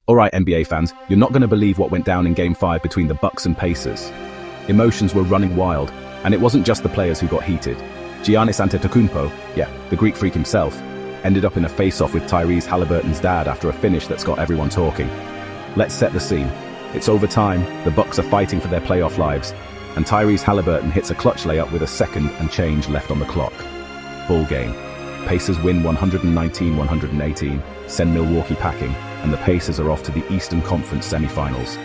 Alright, NBA fans, you're not going to believe what went down in Game 5 between the Bucks and Pacers. Emotions were running wild, and it wasn't just the players who got heated. Giannis Antetokounmpo, the Greek freak himself, ended up in a face-off with Tyrese Haliburton's dad after a finish that's got everyone talking. Let's set the scene. It's overtime, the Bucks are fighting for their playoff lives, and Tyrese Haliburton hits a clutch layup with a second and change left on the clock. Ball game. Pacers win 119-118, send Milwaukee packing, and the Pacers are off to the Eastern Conference semifinals.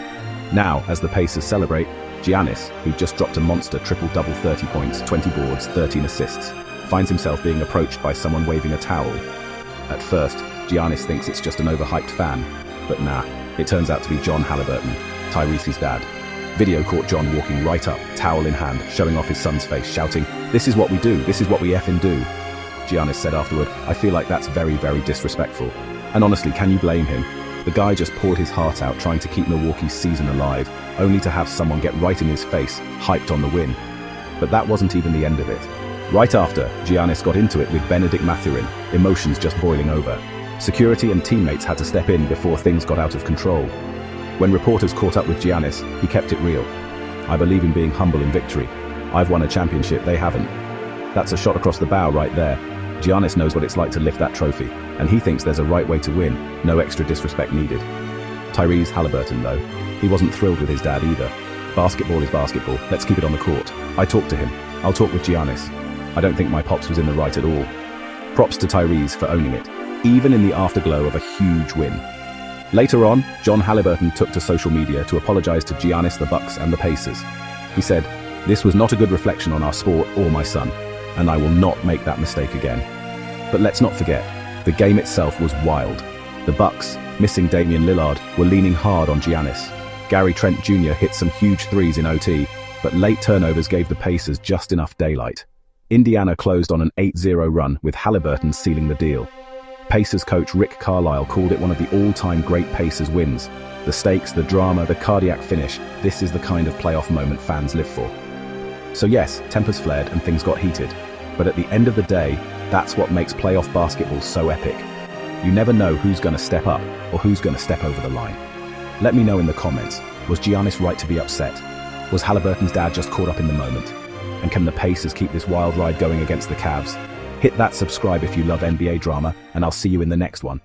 Now, as the Pacers celebrate, Giannis, who just dropped a monster triple-double 30 points, 20 boards, 13 assists, finds himself being approached by someone waving a towel. At first, Giannis thinks it's just an overhyped fan, but nah, it turns out to be John Haliburton, Tyrese's dad. Video caught John walking right up, towel in hand, showing off his son's face, shouting, "This is what we do, this is what we effing do." Giannis said afterward, "I feel like that's very, very disrespectful." And honestly, can you blame him? The guy just poured his heart out trying to keep Milwaukee's season alive, only to have someone get right in his face, hyped on the win. But that wasn't even the end of it. Right after, Giannis got into it with Benedict Mathurin, emotions just boiling over. Security and teammates had to step in before things got out of control. When reporters caught up with Giannis, he kept it real. "I believe in being humble in victory. I've won a championship, they haven't." That's a shot across the bow right there. Giannis knows what it's like to lift that trophy, and he thinks there's a right way to win, no extra disrespect needed. Tyrese Haliburton, though, he wasn't thrilled with his dad either. Basketball is basketball, let's keep it on the court. I talked to him, I'll talk with Giannis. I don't think my pops was in the right at all. Props to Tyrese for owning it, even in the afterglow of a huge win. Later on, John Haliburton took to social media to apologize to Giannis, the Bucks, and the Pacers. He said, "This was not a good reflection on our sport or my son, and I will not make that mistake again." But let's not forget, the game itself was wild. The Bucks, missing Damian Lillard, were leaning hard on Giannis. Gary Trent Jr. hit some huge threes in OT, but late turnovers gave the Pacers just enough daylight. Indiana closed on an 8-0 run with Haliburton sealing the deal. Pacers coach Rick Carlisle called it one of the all-time great Pacers wins. The stakes, the drama, the cardiac finish, this is the kind of playoff moment fans live for. So yes, tempers flared and things got heated. But at the end of the day, that's what makes playoff basketball so epic. You never know who's going to step up or who's going to step over the line. Let me know in the comments, was Giannis right to be upset? Was Haliburton's dad just caught up in the moment? And can the Pacers keep this wild ride going against the Cavs? Hit that subscribe if you love NBA drama, and I'll see you in the next one.